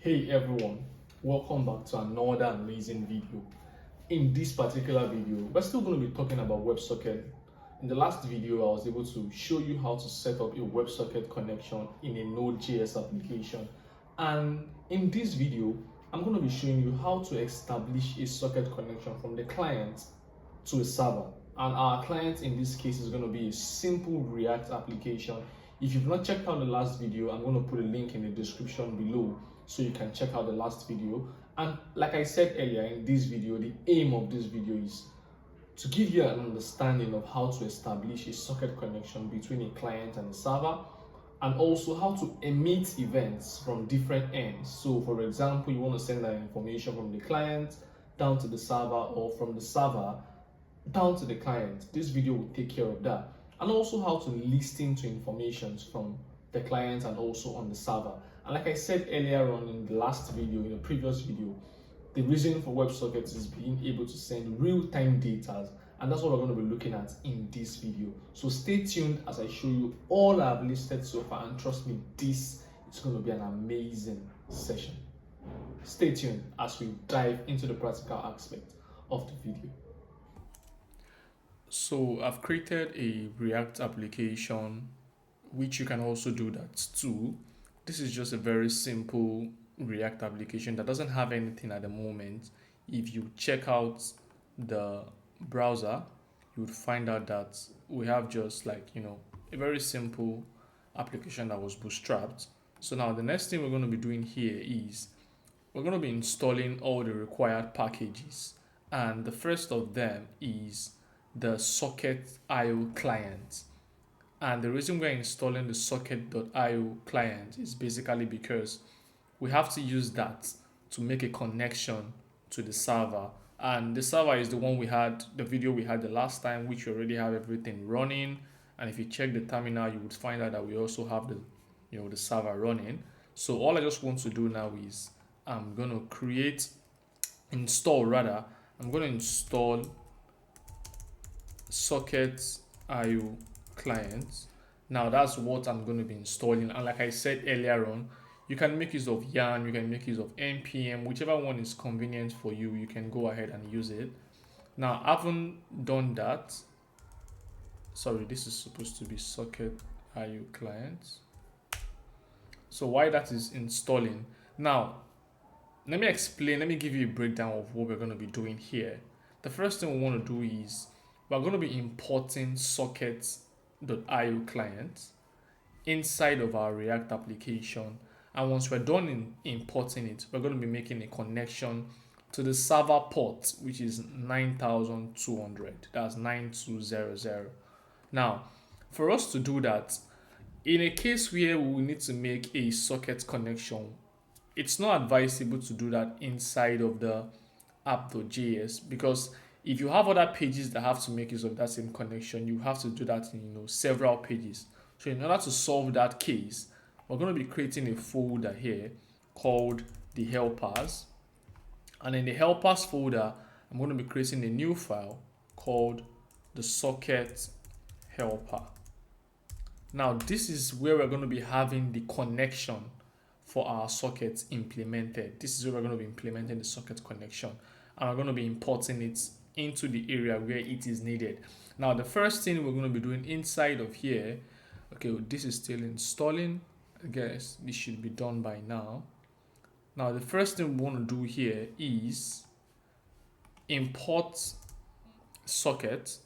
Hey everyone, welcome back to another amazing video. In this particular video, we're still going to be talking about WebSocket. In the last video, I was able to show you how to set up a WebSocket connection in a Node.js application. And in this video, I'm going to be showing you how to establish a socket connection from the client to a server. And our client in this case is going to be a simple React application. If you've not checked out the last video, I'm going to put a link in the description below so you can check out the last video. And like I said earlier in this video, the aim of this video is to give you an understanding of how to establish a socket connection between a client and a server, and also how to emit events from different ends. So for example, you want to send that information from the client down to the server, or from the server down to the client. This video will take care of that. And also how to listen to information from the client and also on the server. And like I said earlier on in the last video, in the previous video, the reason for WebSocket is being able to send real-time data, and that's what we're going to be looking at in this video. So stay tuned as I show you all I've listed so far, and trust me, this is going to be an amazing session. Stay tuned as we dive into the practical aspect of the video. So I've created a React application, which you can also do that too. This is just a very simple React application that doesn't have anything at the moment. If you check out the browser, you would find out that we have just a very simple application that was bootstrapped. So now the next thing we're going to be doing here is we're going to be installing all the required packages, and the first of them is the socket.io client. And the reason we're installing the socket.io client is basically because we have to use that to make a connection to the server. And the server is the one we had, the video we had the last time, which we already have everything running. And if you check the terminal, you would find out that we also have the server running. So all I just want to do now is I'm going to I'm going to install socket.io client. Now that's what I'm going to be installing, and like I said earlier on, you can make use of yarn, you can make use of npm, whichever one is convenient for you. You can go ahead and use it. Now I haven't done that. Sorry, this is supposed to be socket.io client. So while that is installing, now let me give you a breakdown of what we're going to be doing here. The first thing we want to do is we're going to be importing socket.io client inside of our React application. And once we're done in importing it, we're going to be making a connection to the server port, which is 9200. That's 9200. Now, for us to do that, in a case where we need to make a socket connection, it's not advisable to do that inside of the app.js, because if you have other pages that have to make use of that same connection, you have to do that in several pages. So in order to solve that case, we're going to be creating a folder here called the helpers. And in the helpers folder, I'm going to be creating a new file called the socket helper. Now this is where we're going to be having the connection for our sockets implemented. This is where we're going to be implementing the socket connection, and we're going to be importing it into the area where it is needed. Now the first thing we're going to be doing inside of here, okay, this is still installing. I guess this should be done by now. Now the first thing we want to do here is import socket.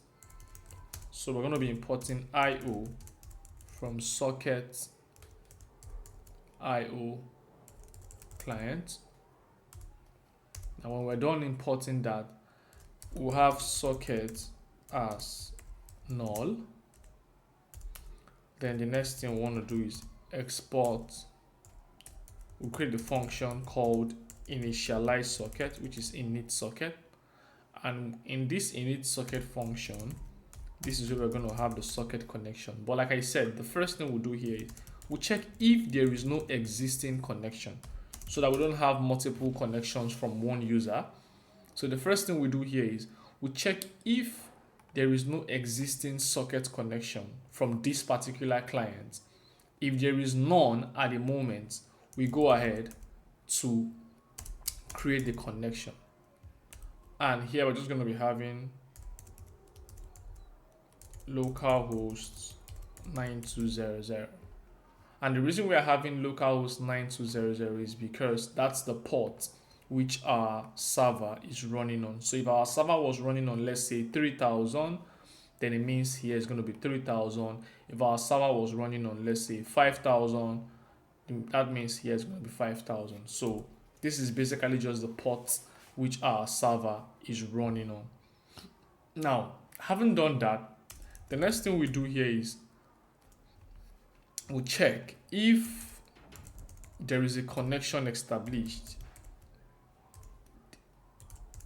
So we're going to be importing IO from socket IO client. Now when we're done importing that, we'll have socket as null. Then the next thing we want to do is export. We'll create the function called initialize socket, which is init socket. And in this init socket function, this is where we're going to have the socket connection. But like I said, the first thing we'll do here is we'll check if there is no existing connection, so that we don't have multiple connections from one user. So the first thing we do here is we check if there is no existing socket connection from this particular client. If there is none at the moment, we go ahead to create the connection. And here we're just going to be having localhost 9200. And the reason we are having localhost 9200 is because that's the port which our server is running on. So if our server was running on, let's say 3000, then it means here is going to be 3000. If our server was running on, let's say 5000, that means here is going to be 5000. So this is basically just the port which our server is running on. Now, having done that, the next thing we do here is we check if there is a connection established.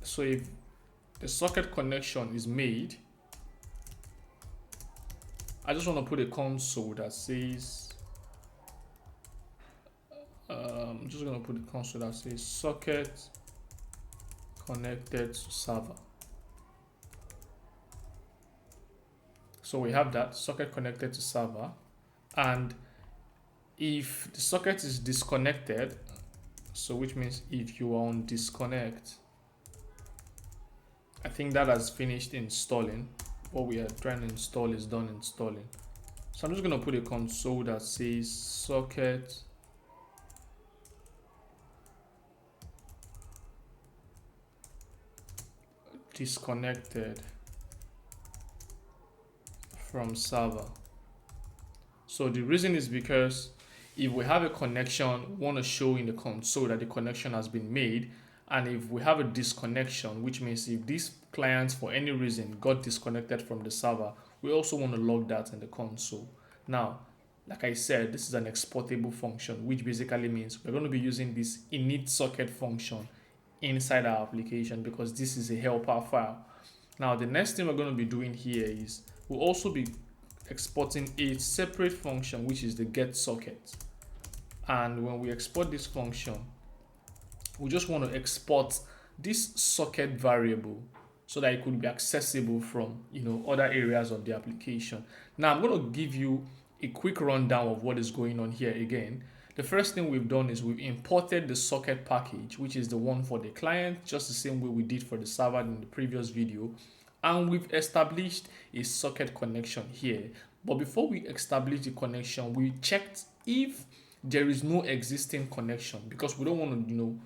So if the socket connection is made, I just want to put a console that says, I'm just going to put a console that says socket connected to server. So we have that socket connected to server. And if the socket is disconnected, so which means if you are on disconnect, I think that has finished installing. What we are trying to install is done installing. So I'm just going to put a console that says socket disconnected from server. So the reason is because if we have a connection, we want to show in the console that the connection has been made. And if we have a disconnection, which means if these clients for any reason got disconnected from the server, we also want to log that in the console. Now, like I said, this is an exportable function, which basically means we're going to be using this init socket function inside our application because this is a helper file. Now, the next thing we're going to be doing here is we'll also be exporting a separate function, which is the get socket. And when we export this function, we just want to export this socket variable so that it could be accessible from other areas of the application. Now I'm going to give you a quick rundown of what is going on here again. The first thing we've done is we've imported the socket package, which is the one for the client, just the same way we did for the server in the previous video. And we've established a socket connection here. But before we establish the connection, we checked if there is no existing connection because we don't want to,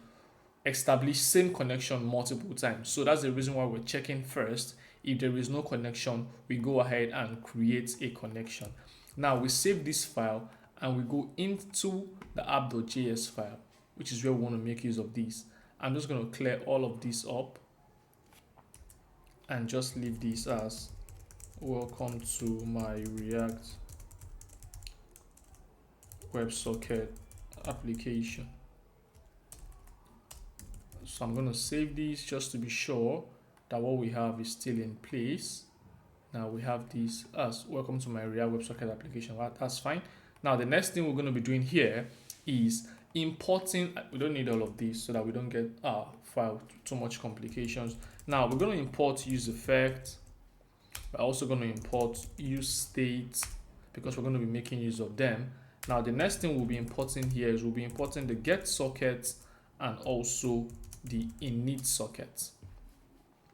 establish same connection multiple times. So that's the reason why we're checking first. If there is no connection, we go ahead and create a connection. Now we save this file and we go into the app.js file, which is where we want to make use of this. I'm just going to clear all of this up and just leave this as welcome to my React WebSocket application. So I'm going to save these just to be sure that what we have is still in place. Now we have this as welcome to my React WebSocket application. That's fine. Now the next thing we're going to be doing here is importing. We don't need all of this so that we don't get our file too much complications. Now we're going to import use effect. We're also going to import use state because we're going to be making use of them. Now the next thing we'll be importing here is we'll be importing the get socket and also the init socket.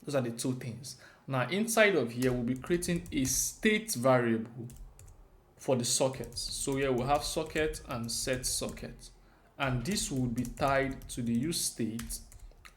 Those are the two things. Now inside of here we'll be creating a state variable for the sockets. So here we'll have socket and set socket, and this will be tied to the use state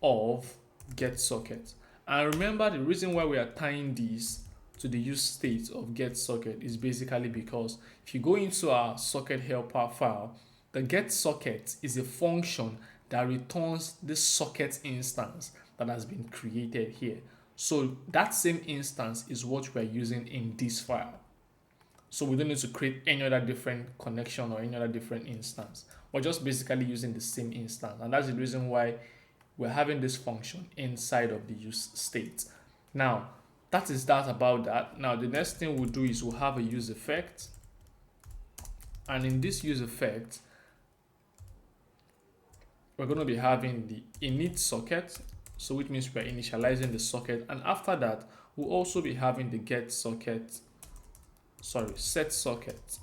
of get socket. And remember, the reason why we are tying these to the use state of get socket is basically because if you go into our socket helper file, the get socket is a function that returns the socket instance that has been created here. So that same instance is what we're using in this file. So we don't need to create any other different connection or any other different instance. We're just basically using the same instance. And that's the reason why we're having this function inside of the use state. Now, that is that about that. Now, the next thing we'll do is we'll have a use effect. And in this use effect, we're going to be having the init socket. So which means we're initializing the socket. And after that, we'll also be having the set socket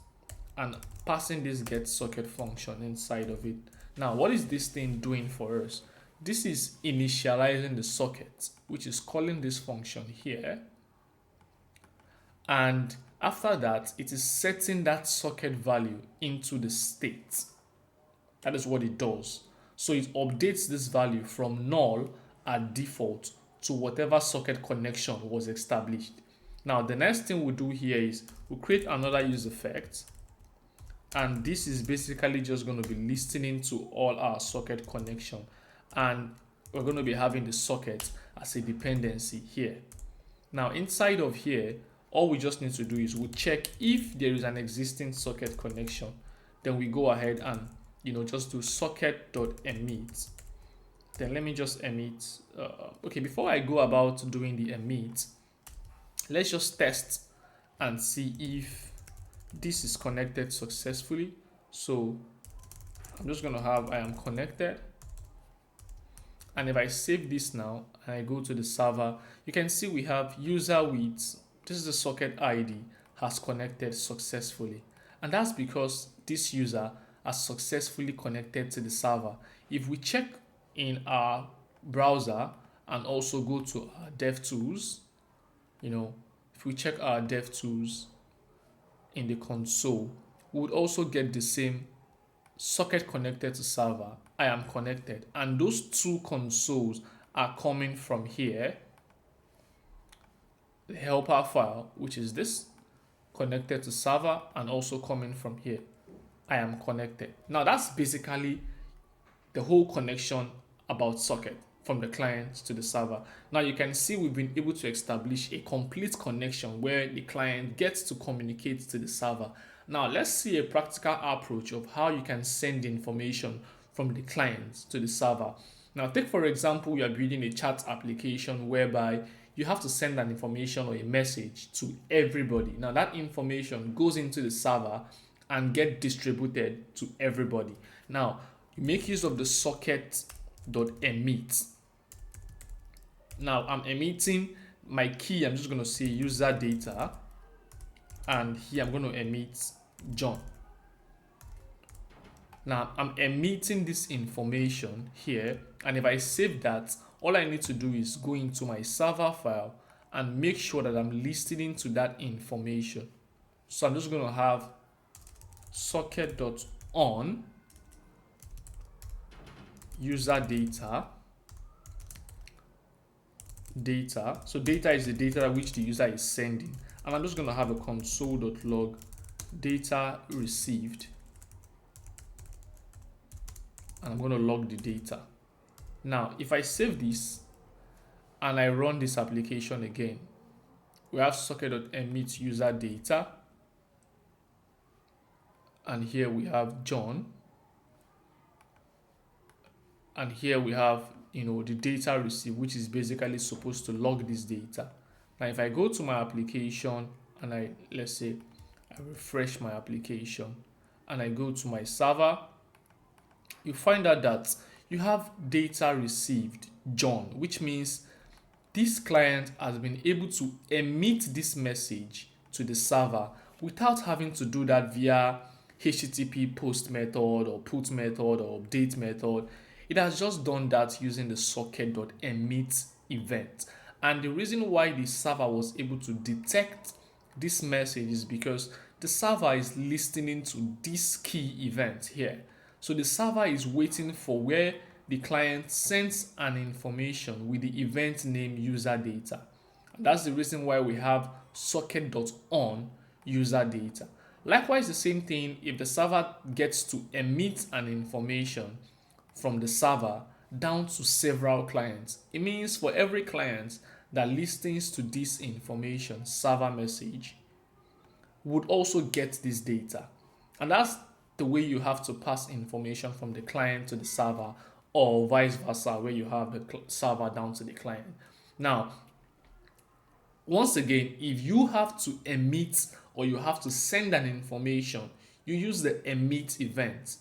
and passing this get socket function inside of it. Now, what is this thing doing for us? This is initializing the socket, which is calling this function here. And after that, it is setting that socket value into the state. That is what it does. So it updates this value from null at default to whatever socket connection was established. Now, the next thing we'll do here is we'll create another use effect. And this is basically just going to be listening to all our socket connection. And we're going to be having the socket as a dependency here. Now, inside of here, all we just need to do is we'll check if there is an existing socket connection. Then we go ahead and just do socket.emit. Then let me just emit. Okay, before I go about doing the emit, let's just test and see if this is connected successfully. So I'm just going to have I am connected. And if I save this now and I go to the server, you can see we have user with, this is the socket ID, has connected successfully. And that's because this user has successfully connected to the server. If we check in our browser and also go to our DevTools, if we check our DevTools in the console, we would also get the same socket connected to server, I am connected. And those two consoles are coming from here. The helper file, which is this, connected to server, and also coming from here, I am connected. Now that's basically the whole connection about socket from the client to the server. Now you can see we've been able to establish a complete connection where the client gets to communicate to the server. Now let's see a practical approach of how you can send information from the client to the server. Now take for example, you are building a chat application whereby you have to send an information or a message to everybody. Now that information goes into the server and get distributed to everybody. Now you make use of the socket.emit. Now I'm emitting my key. I'm just going to say user data, and here I'm going to emit John. Now I'm emitting this information here, and if I save that, all I need to do is go into my server file and make sure that I'm listening to that information. So I'm just going to have socket.on user data. So data is the data which the user is sending, and I'm just going to have a console.log data received, and I'm going to log the data. Now if I save this and I run this application again, we have socket.emit user data, and here we have John, and here we have the data received, which is basically supposed to log this data. Now if I go to my application and let's say I refresh my application and I go to my server, you find out that you have data received John, which means this client has been able to emit this message to the server without having to do that via HTTP post method or put method or update method. It has just done that using the socket.emit event. And the reason why the server was able to detect this message is because the server is listening to this key event here. So the server is waiting for where the client sends an information with the event name user data. And that's the reason why we have socket.on user data. Likewise, the same thing if the server gets to emit an information from the server down to several clients. It means for every client that listens to this information server message would also get this data. And that's the way you have to pass information from the client to the server, or vice versa, where you have the server down to the client. Now, once again, if you have to emit or you have to send an information, you use the emit event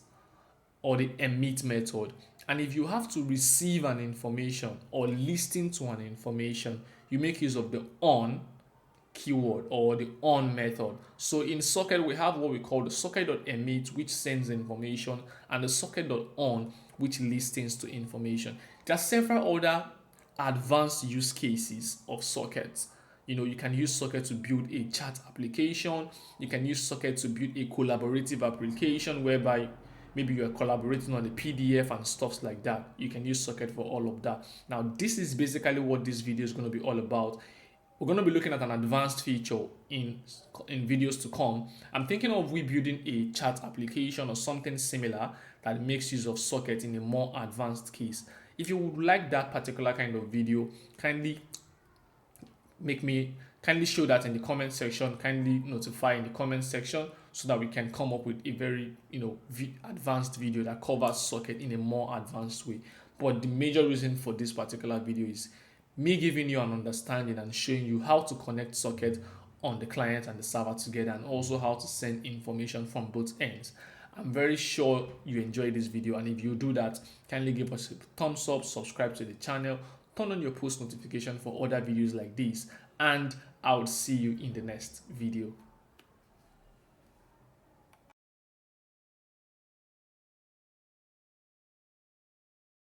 or the emit method. And if you have to receive an information or listen to an information, you make use of the on keyword or the on method. So in socket, we have what we call the socket.emit, which sends information, and the socket.on, which listens to information. There are several other advanced use cases of sockets. You can use socket to build a chat application. You can use socket to build a collaborative application whereby maybe you are collaborating on the PDF and stuff like that. You can use socket for all of that. Now, this is basically what this video is going to be all about. We're going to be looking at an advanced feature in videos to come. I'm thinking of building a chat application or something similar that makes use of socket in a more advanced case. If you would like that particular kind of video, kindly show that in the comment section. Kindly notify in the comment section so that we can come up with a very advanced video that covers socket in a more advanced way. But the major reason for this particular video is me giving you an understanding and showing you how to connect socket on the client and the server together, and also how to send information from both ends. I'm very sure you enjoyed this video, and if you do that, kindly give us a thumbs up, subscribe to the channel, turn on your post notification for other videos like this, and I'll see you in the next video.